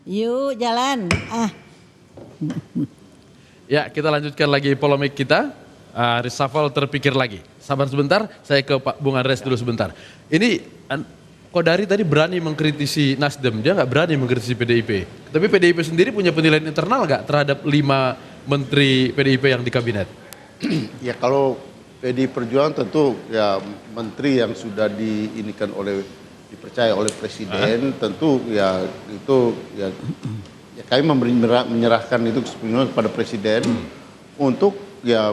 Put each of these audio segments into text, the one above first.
Yuk jalan. Ya, kita lanjutkan lagi polemik kita. Reshuffle terpikir lagi. Sabar sebentar, saya ke Pak Bung Andreas dulu sebentar. Ini Kodari tadi berani mengkritisi Nasdem, dia nggak berani mengkritisi PDIP. Tapi PDIP sendiri punya penilaian internal nggak terhadap 5 menteri PDIP yang di kabinet? Ya kalau PDI Perjuangan tentu ya menteri yang sudah dipercaya oleh presiden tentu ya itu ya kami menyerahkan itu sepenuhnya kepada presiden untuk ya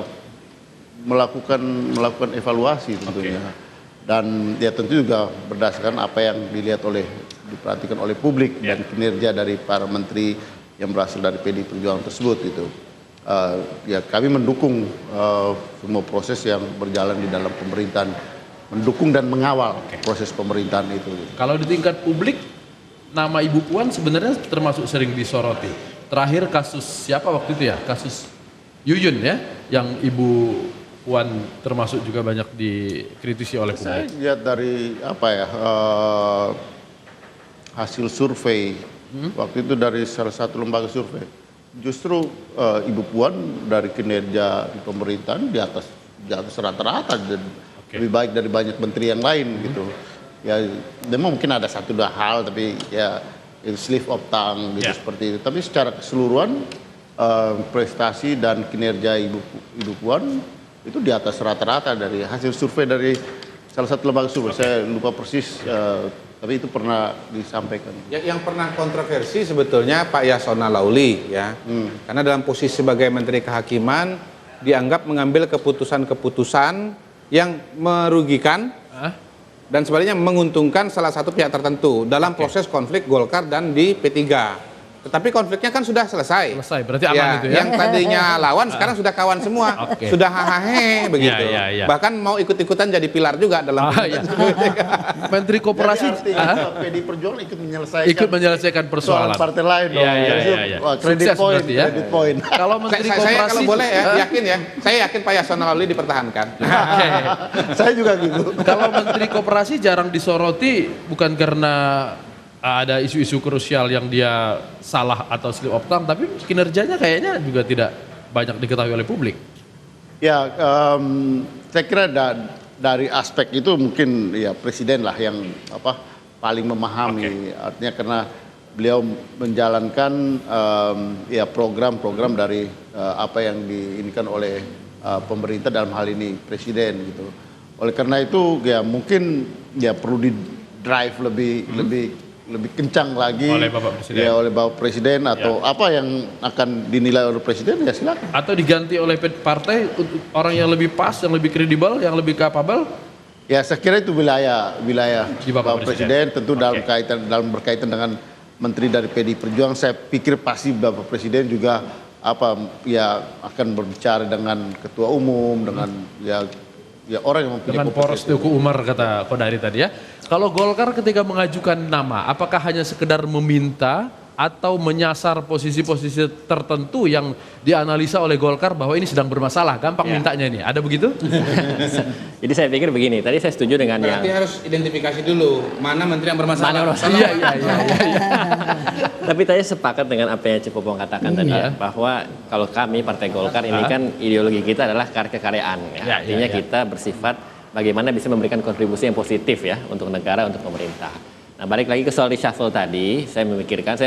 melakukan evaluasi tentunya. Dan ya tentu juga berdasarkan apa yang diperhatikan oleh publik dan kinerja dari para menteri yang berasal dari PDI Perjuangan tersebut itu. Ya kami mendukung semua proses yang berjalan di dalam pemerintahan, mendukung dan mengawal proses pemerintahan itu. Kalau di tingkat publik, nama Ibu Puan sebenarnya termasuk sering disoroti. Terakhir kasus siapa waktu itu ya? Kasus Yuyun ya, yang Ibu Puan termasuk juga banyak dikritisi oleh publik. Saya lihat dari hasil survei waktu itu dari salah satu lembaga survei, justru Ibu Puan dari kinerja di pemerintahan di atas rata-rata dan lebih baik dari banyak menteri yang lain gitu. Ya, memang mungkin ada 1-2 hal tapi ya slip of tongue gitu seperti itu. Tapi secara keseluruhan prestasi dan kinerja Ibu Puan itu di atas rata-rata dari hasil survei dari salah satu lembaga survei. Saya lupa persis, tapi itu pernah disampaikan. Yang pernah kontroversi sebetulnya Pak Yasona Lauli ya, karena dalam posisi sebagai Menteri Kehakiman dianggap mengambil keputusan-keputusan yang merugikan dan sebaliknya menguntungkan salah satu pihak tertentu dalam proses konflik Golkar dan di P3. Tetapi konfliknya kan sudah selesai. Berarti aman itu ya. Yang tadinya lawan sekarang sudah kawan semua. Sudah hahahe begitu. Bahkan mau ikut-ikutan jadi pilar juga dalam Menteri Koperasi PDI Perjuangan ikut menyelesaikan persoalan partai lain. Kredit point. Kalau Menteri Koperasi saya kalau boleh ya, yakin ya. Saya yakin Pak Yasona Lawli dipertahankan. Saya juga gitu. Kalau Menteri Koperasi jarang disoroti bukan karena ada isu-isu krusial yang dia salah atau slip of tongue, tapi kinerjanya kayaknya juga tidak banyak diketahui oleh publik. Ya, saya kira dari aspek itu mungkin ya presiden lah yang paling memahami. Artinya karena beliau menjalankan ya program-program dari apa yang diinginkan oleh pemerintah, dalam hal ini presiden gitu. Oleh karena itu ya mungkin ya perlu di drive lebih kencang lagi oleh Bapak Presiden atau apa yang akan dinilai oleh Presiden ya silakan. Atau diganti oleh partai orang yang lebih pas, yang lebih kredibel, yang lebih kapabel. Ya saya kira itu wilayah Bapak Presiden tentu dalam berkaitan dengan menteri dari PDI Perjuangan. Saya pikir pasti Bapak Presiden juga akan berbicara dengan ketua umum, dengan orang yang mempunyai dengan poros Teguh Umar kata Kodari tadi ya. Kalau Golkar ketika mengajukan nama, apakah hanya sekedar meminta atau menyasar posisi-posisi tertentu yang dianalisa oleh Golkar bahwa ini sedang bermasalah, gampang mintanya ini, ada begitu? Jadi saya pikir begini, tadi saya setuju dengan berarti harus identifikasi dulu mana menteri yang bermasalah. Iya. Tapi tadi sepakat dengan apa yang Cipopong katakan tadi ya, bahwa kalau kami Partai Golkar ini kan ideologi kita adalah kekaryaan ya. Artinya kita bersifat bagaimana bisa memberikan kontribusi yang positif ya untuk negara, untuk pemerintah. Nah, balik lagi ke soal reshuffle tadi, saya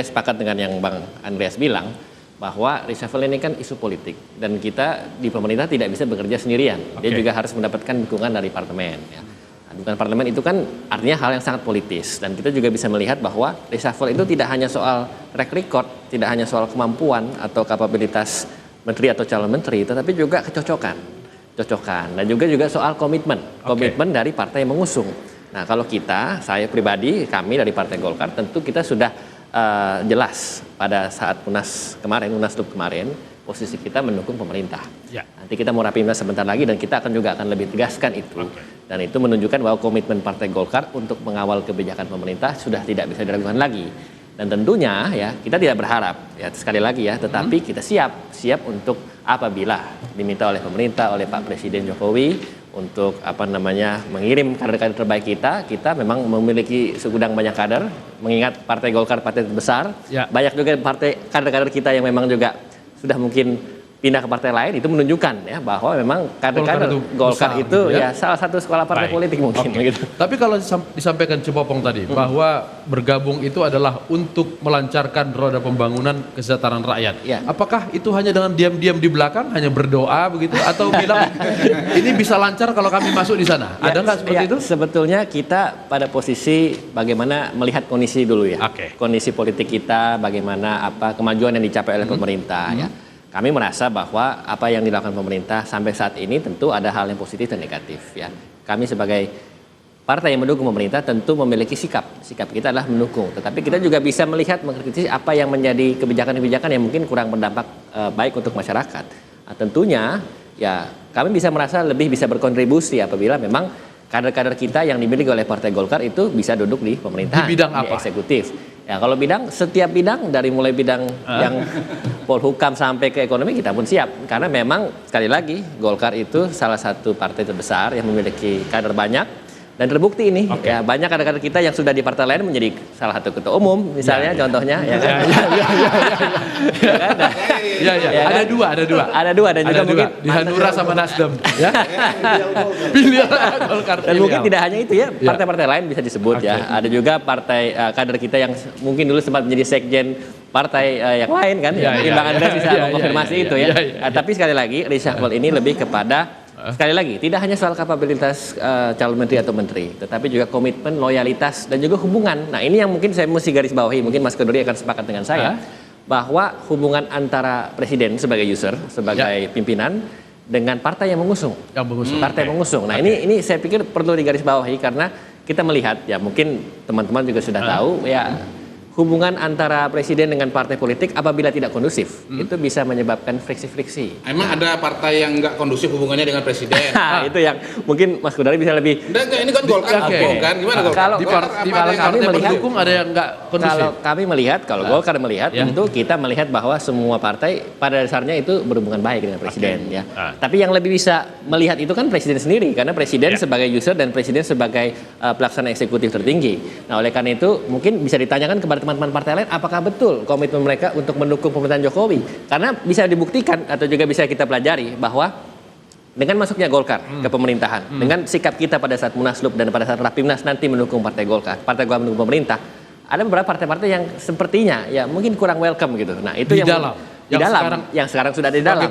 sepakat dengan yang Bang Andreas bilang bahwa reshuffle ini kan isu politik dan kita di pemerintah tidak bisa bekerja sendirian. Dia juga harus mendapatkan dukungan dari parlemen ya. Nah, dukungan parlemen itu kan artinya hal yang sangat politis dan kita juga bisa melihat bahwa reshuffle itu tidak hanya soal track record, tidak hanya soal kemampuan atau kapabilitas menteri atau calon menteri, tetapi juga kecocokan dan juga soal komitmen dari partai yang mengusung. Nah, kalau saya pribadi, kami dari Partai Golkar, tentu kita sudah jelas pada saat Munaslup kemarin, posisi kita mendukung pemerintah. Nanti kita mau rapimnas sebentar lagi dan kita juga akan lebih tegaskan itu. Dan itu menunjukkan bahwa komitmen Partai Golkar untuk mengawal kebijakan pemerintah sudah tidak bisa diragukan lagi. Dan tentunya ya kita tidak berharap ya sekali lagi ya, tetapi kita siap untuk apabila diminta oleh pemerintah, oleh Pak Presiden Jokowi untuk mengirim kader-kader terbaik kita memang memiliki segudang banyak kader, mengingat Partai Golkar partai terbesar, banyak juga kader-kader kita yang memang juga sudah mungkin pindah ke partai lain, itu menunjukkan ya bahwa memang kader-kader Golkar itu ya salah satu sekolah partai politik mungkin gitu. Tapi kalau disampaikan Cepopong tadi bahwa bergabung itu adalah untuk melancarkan roda pembangunan kesejahteraan rakyat. Apakah itu hanya dengan diam-diam di belakang, hanya berdoa begitu, atau bilang ini bisa lancar kalau kami masuk di sana? Ada nggak seperti itu? Sebetulnya kita pada posisi bagaimana melihat kondisi dulu ya. Kondisi politik kita, bagaimana kemajuan yang dicapai oleh pemerintah ya. Kami merasa bahwa apa yang dilakukan pemerintah sampai saat ini tentu ada hal yang positif dan negatif ya. Kami sebagai partai yang mendukung pemerintah tentu memiliki sikap kita adalah mendukung. Tetapi kita juga bisa melihat, mengkritisi apa yang menjadi kebijakan-kebijakan yang mungkin kurang berdampak baik untuk masyarakat. Nah, tentunya ya kami bisa merasa lebih bisa berkontribusi apabila memang kader-kader kita yang dimiliki oleh Partai Golkar itu bisa duduk di pemerintahan, di bidang apa? Di eksekutif. Ya kalau setiap bidang dari mulai bidang yang polhukam sampai ke ekonomi kita pun siap. Karena memang sekali lagi Golkar itu salah satu partai terbesar yang memiliki kader banyak. Dan terbukti ini ya banyak kader-kader kita yang sudah di partai lain menjadi salah satu ketua umum misalnya contohnya ya kan. Ada dua dan juga mungkin di Hanura sama Nasdem ya. Pilih Golkar. Dan mungkin tidak hanya itu ya, partai-partai lain bisa disebut ya. Ada juga partai kader kita yang mungkin dulu sempat menjadi sekjen partai yang lain kan. Mungkin Bang Andreas bisa mengkonfirmasi itu ya. Tapi sekali lagi reshuffle ini lebih kepada sekali lagi, tidak hanya soal kapabilitas calon menteri atau menteri, tetapi juga komitmen, loyalitas, dan juga hubungan. Nah ini yang mungkin saya mesti garis bawahi, mungkin Mas Kodori akan sepakat dengan saya, bahwa hubungan antara presiden sebagai user, sebagai pimpinan, dengan partai yang mengusung. Partai mengusung. Nah ini saya pikir perlu digarisbawahi karena kita melihat, ya mungkin teman-teman juga sudah tahu, ya hubungan antara presiden dengan partai politik apabila tidak kondusif itu bisa menyebabkan friksi-friksi. Emang ada partai yang nggak kondusif hubungannya dengan presiden? Itu yang mungkin Mas Kodari bisa lebih. Ini kan Golkar kan? Gimana Golkar? Kalau kami melihat pendukung ada yang nggak kondusif. Kalau kami melihat, kalau Golkar melihat, tentu kita melihat bahwa semua partai pada dasarnya itu berhubungan baik dengan presiden ya. Tapi yang lebih bisa melihat itu kan presiden sendiri karena presiden sebagai user dan presiden sebagai pelaksana eksekutif tertinggi. Nah oleh karena itu mungkin bisa ditanyakan kepada teman-teman partai lain apakah betul komitmen mereka untuk mendukung pemerintahan Jokowi, karena bisa dibuktikan atau juga bisa kita pelajari bahwa dengan masuknya Golkar ke pemerintahan, dengan sikap kita pada saat Munaslup dan pada saat Rapimnas nanti mendukung partai Golkar mendukung pemerintah, ada beberapa partai-partai yang sepertinya ya mungkin kurang welcome gitu. Nah itu yang sekarang sudah di dalam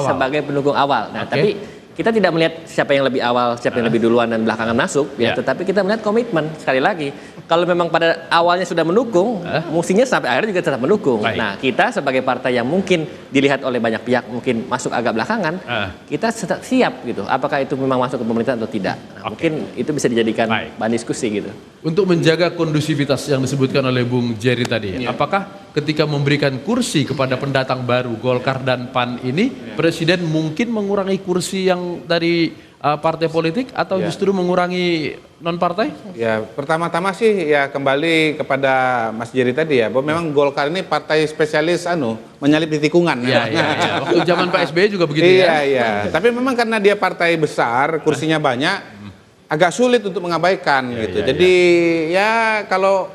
sebagai pendukung awal. Nah tapi kita tidak melihat siapa yang lebih awal, siapa yang lebih duluan dan belakangan masuk, ya. Tetapi kita melihat komitmen. Sekali lagi, kalau memang pada awalnya sudah mendukung, mestinya sampai akhirnya juga tetap mendukung. Nah, kita sebagai partai yang mungkin dilihat oleh banyak pihak mungkin masuk agak belakangan, kita siap gitu. Apakah itu memang masuk ke pemerintahan atau tidak? Nah, mungkin itu bisa dijadikan bahan diskusi gitu. Untuk menjaga kondusivitas yang disebutkan oleh Bung Jerry tadi, apakah ketika memberikan kursi kepada pendatang baru Golkar dan PAN ini, Presiden mungkin mengurangi kursi yang dari partai politik atau justru mengurangi non partai? Ya pertama-tama sih ya kembali kepada Mas Jerry tadi ya, bahwa memang Golkar ini partai spesialis menyalip di tikungan. Waktu zaman Pak SBY juga begitu ya. Iya. Tapi memang karena dia partai besar, kursinya banyak, agak sulit untuk mengabaikan gitu. Jadi ya kalau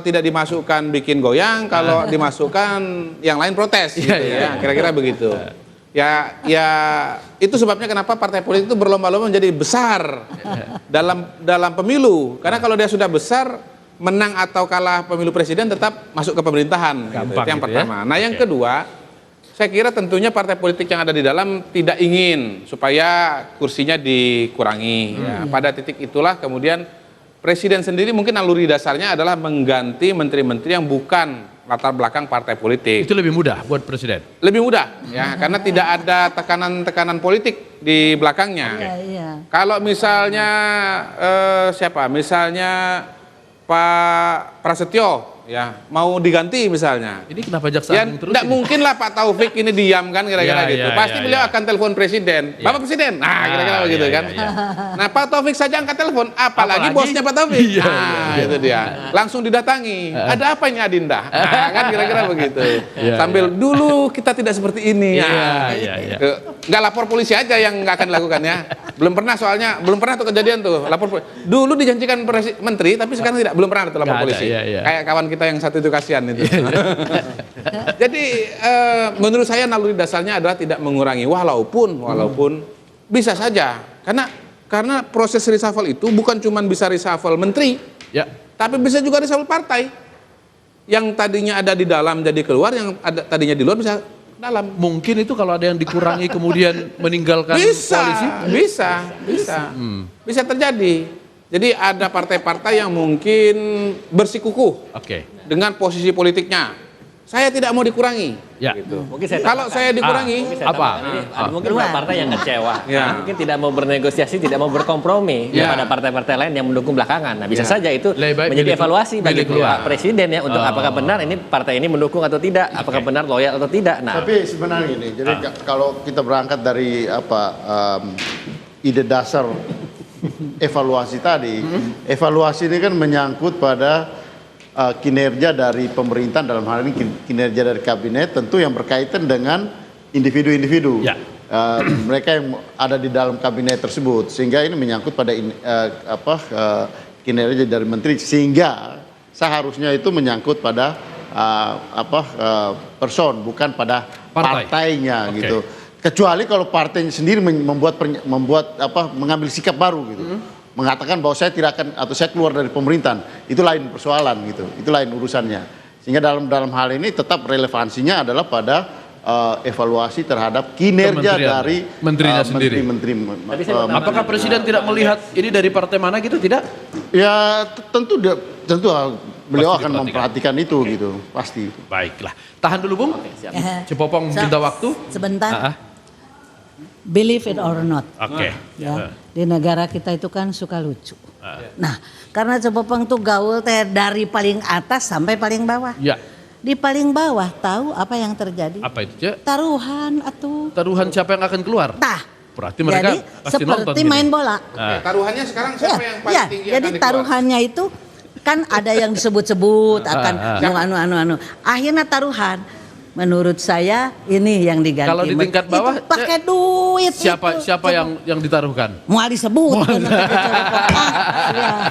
tidak dimasukkan bikin goyang, kalau dimasukkan yang lain protes gitu ya. Kira-kira begitu. Ya itu sebabnya kenapa partai politik itu berlomba-lomba menjadi besar dalam pemilu. Karena kalau dia sudah besar, menang atau kalah pemilu presiden tetap masuk ke pemerintahan. Gitu. Itu yang pertama. Nah yang kedua, saya kira tentunya partai politik yang ada di dalam tidak ingin supaya kursinya dikurangi. Pada titik itulah kemudian presiden sendiri mungkin naluri dasarnya adalah mengganti menteri-menteri yang bukan latar belakang partai politik. Itu lebih mudah buat presiden? Lebih mudah ya, karena tidak ada tekanan-tekanan politik di belakangnya. Kalau misalnya Misalnya Pak Prasetyo ya mau diganti misalnya. Ini kenapa jaksa Ya, agung terus tidak ini? mungkin lah Pak Taufik ini diam kan kira-kira Ya, gitu. ya, Pasti ya, beliau ya. akan telepon presiden. Bapak presiden, nah kira-kira Ah, begitu ya, kan. ya, ya. Nah Pak Taufik saja angkat telepon, apalagi Apalagi? bosnya Pak Taufik. Iya, Nah itu dia. Langsung didatangi. Ada apa ini Adinda? Nah, kan kira-kira begitu. Ya, Sambil dulu kita tidak seperti ini. Iya, Nah, iya, iya. nggak lapor polisi aja yang nggak akan dilakukan ya. Belum pernah soalnya, belum pernah tuh kejadian tuh. Dulu dijanjikan menteri, tapi sekarang tidak, belum pernah tuh lapor Nggak ada, polisi. iya, iya. Kayak kawan kita yang satu itu kasihan itu. Jadi menurut saya naluri dasarnya adalah tidak mengurangi, walaupun bisa saja karena proses reshuffle itu bukan cuma bisa reshuffle menteri, Ya. tapi bisa juga reshuffle partai. Yang tadinya ada di dalam jadi keluar, yang ada tadinya di luar bisa ke dalam. Mungkin itu kalau ada yang dikurangi kemudian meninggalkan koalisi. Bisa terjadi. Jadi ada partai-partai yang mungkin bersikukuh Oke. dengan posisi politiknya. Saya tidak mau dikurangi. Ya. Gitu. Mungkin saya Kalau saya dikurangi, Mungkin saya Apa? tambahkan, ini ada mungkin beberapa partai yang kecewa, Ya. mungkin tidak mau bernegosiasi, tidak mau berkompromi Ya. pada partai-partai lain yang mendukung belakangan. Nah, bisa saja itu Lebih baik menjadi milih- evaluasi bagi milih keluar. Pak Presiden ya untuk apakah benar ini partai ini mendukung atau tidak, apakah benar loyal atau tidak. Nah, Tapi sebenarnya ini, jadi kalau kita berangkat dari ide dasar evaluasi tadi, evaluasi ini kan menyangkut pada kinerja dari pemerintahan, dalam hal ini kinerja dari kabinet, tentu yang berkaitan dengan individu-individu. Ya. Mereka yang ada di dalam kabinet tersebut, sehingga ini menyangkut pada kinerja dari menteri, sehingga seharusnya itu menyangkut pada person, bukan pada partainya Oke. gitu. Kecuali kalau partainya sendiri mengambil sikap baru gitu. Mengatakan bahwa saya tidak akan atau saya keluar dari pemerintahan, itu lain persoalan gitu. Itu lain urusannya. Sehingga dalam hal ini tetap relevansinya adalah pada evaluasi terhadap kinerja Kementerian. dari Menterinya sendiri. menteri. Tapi saya mau Apakah presiden tidak melihat ini dari partai mana gitu? Tidak? Ya tentu beliau Pasti akan diperhatikan. memperhatikan itu gitu, pasti. Baiklah. Tahan dulu, Bung. siap. Cepopong minta waktu. Sebentar. Ah, ah. Believe it or not. Oke. Ya, di negara kita itu kan suka lucu. Nah, karena Cepopong tuh gaul teh dari paling atas sampai paling bawah. Ya. Di paling bawah tahu apa yang terjadi? Apa itu, Cek? Taruhan atau Taruhan siapa yang akan keluar? tah. Berarti mereka Jadi pasti nonton seperti gini. main bola. Ah. taruhannya sekarang siapa yang paling Ya, tinggi jadi akan dikeluar? taruhannya itu kan ada yang disebut-sebut akan anu. Akhirnya taruhan. Menurut saya ini yang diganti. Kalau di tingkat bawah, itu pakai duit. Siapa itu. yang ditaruhkan? Mau disebut. Ya.